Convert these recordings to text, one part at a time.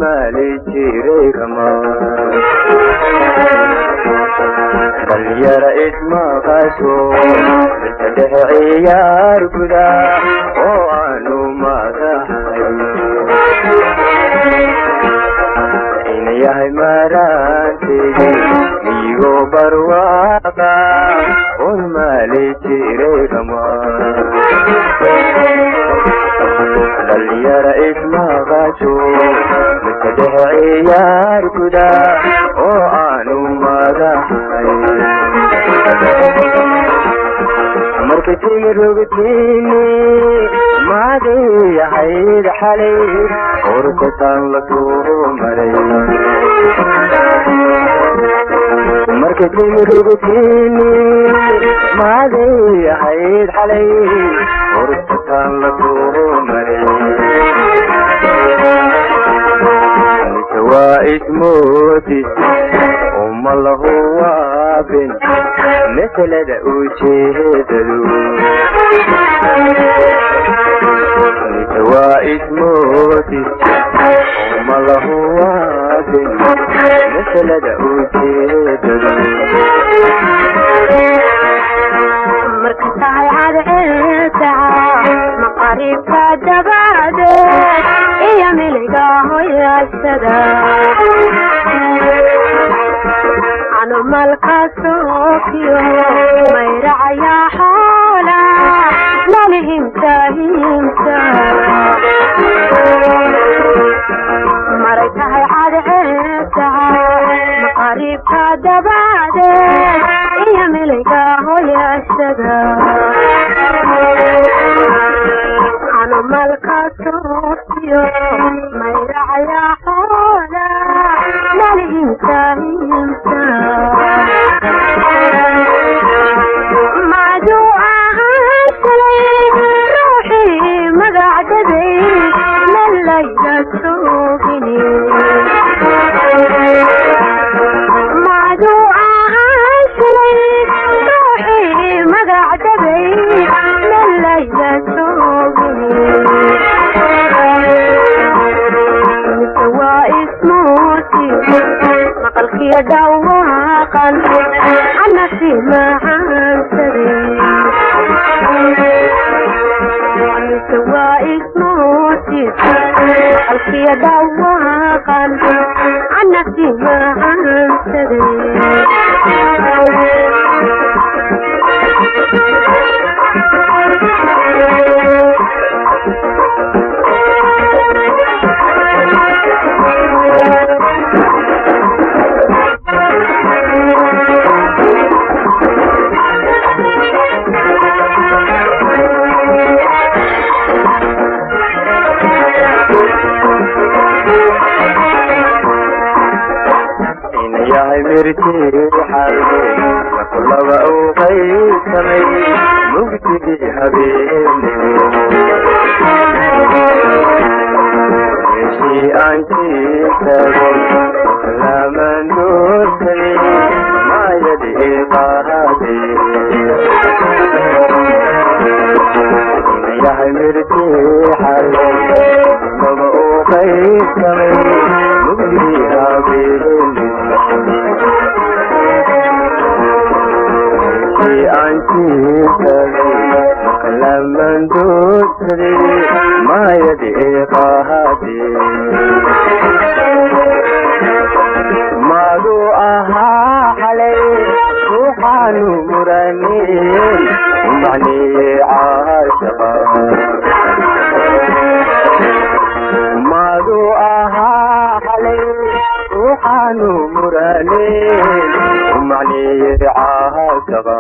mali jiray kama dhalinyara ismaqasho dadka ciyaar guda oo aanu madahay yahay maranteedi iyo barwaqa oo mali jiray kama dhalinyara ismaqasho dadka ciyaar guda oo aanu madahay markay timirogtini maadii ahayd xalay urkataan la soo maray markay timirogtini maadii ahayd xalay urkataan la soo maray waa ismoodi uma lahu waabin masalada ujeedadu waa ismoodi uma lahu waabin masalada ujeedadu marka tahay cadceeda maqaribka dabadeed iyo miliga hoyashada anu malka sookiyo mayracaya xoola lalihimta himta maray tahay cadceeda maqaribka dabadeed iyo miliga hoyashada anu malka sookiyo mayracaya xoola lalihimta himta madu ahaan shalay ruuxii magacdaday lalayla soogini madu ahaan shalay ruuxii magacdaday lalayla soogini waa ismooti maqalkiyo dhawaaqan anasi macaansaday waa ismooti maqalkiyo dhawaaqan anasi macaansaday mirtiixay laba oo qaysamay mugdigii habeenimo meeshii aan jiiftago lamaan doortay maayadii qaadee yahay mirtiixay laba oo qaysamay mugdigii habeenimo laman doortay maayadii qaadee madu ahaa xalay ruuxaanu muraneen macnii caashaqa madu ahaa xalay ruuxaanu muraneen macnii caashaqa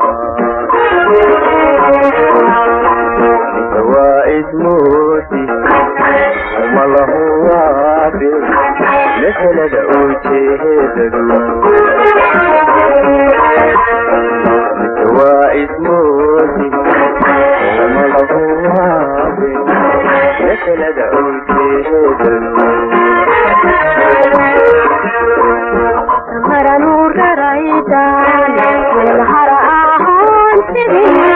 waa ismoodi uma lahu waabin masalada ujeedadu waa ismoodi uma lahu waabin masalada ujeedadu maranu raraydan melhara ahoon sidii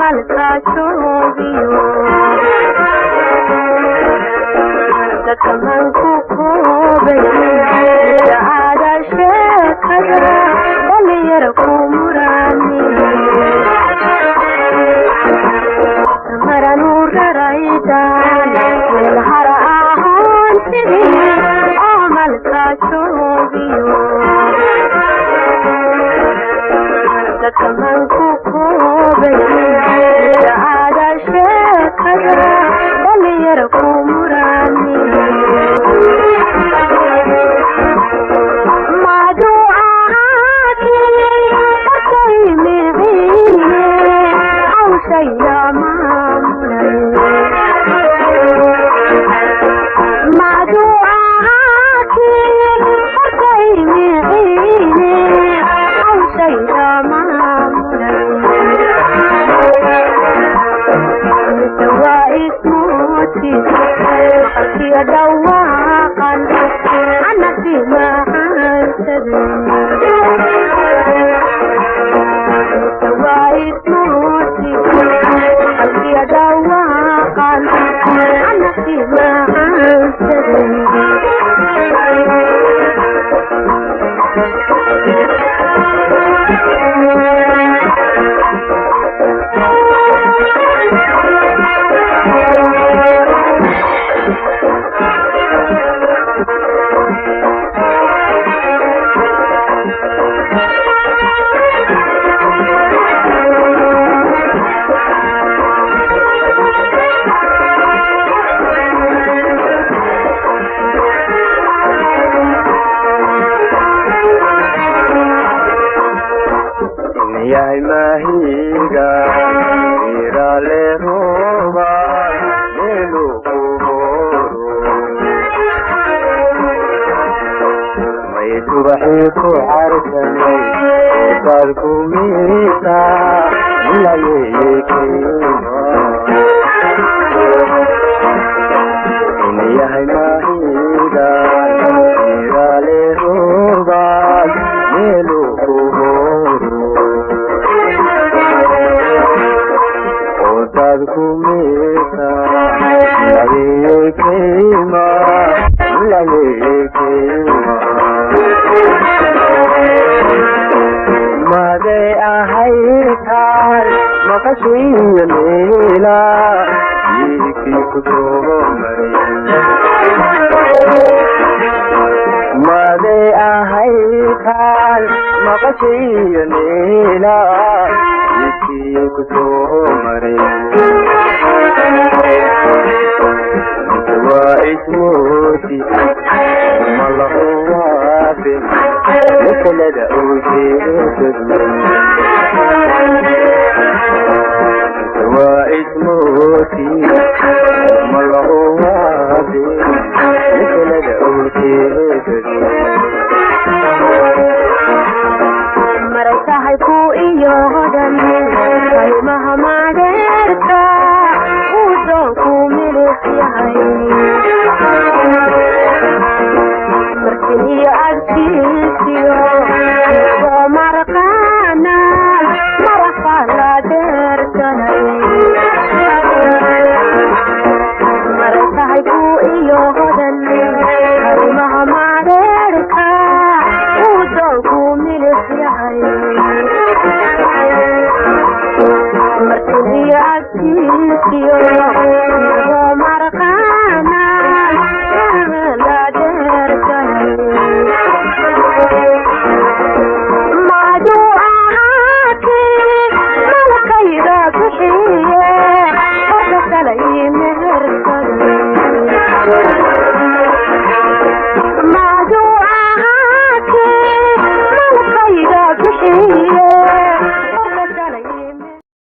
malka joogiyo dadka Martin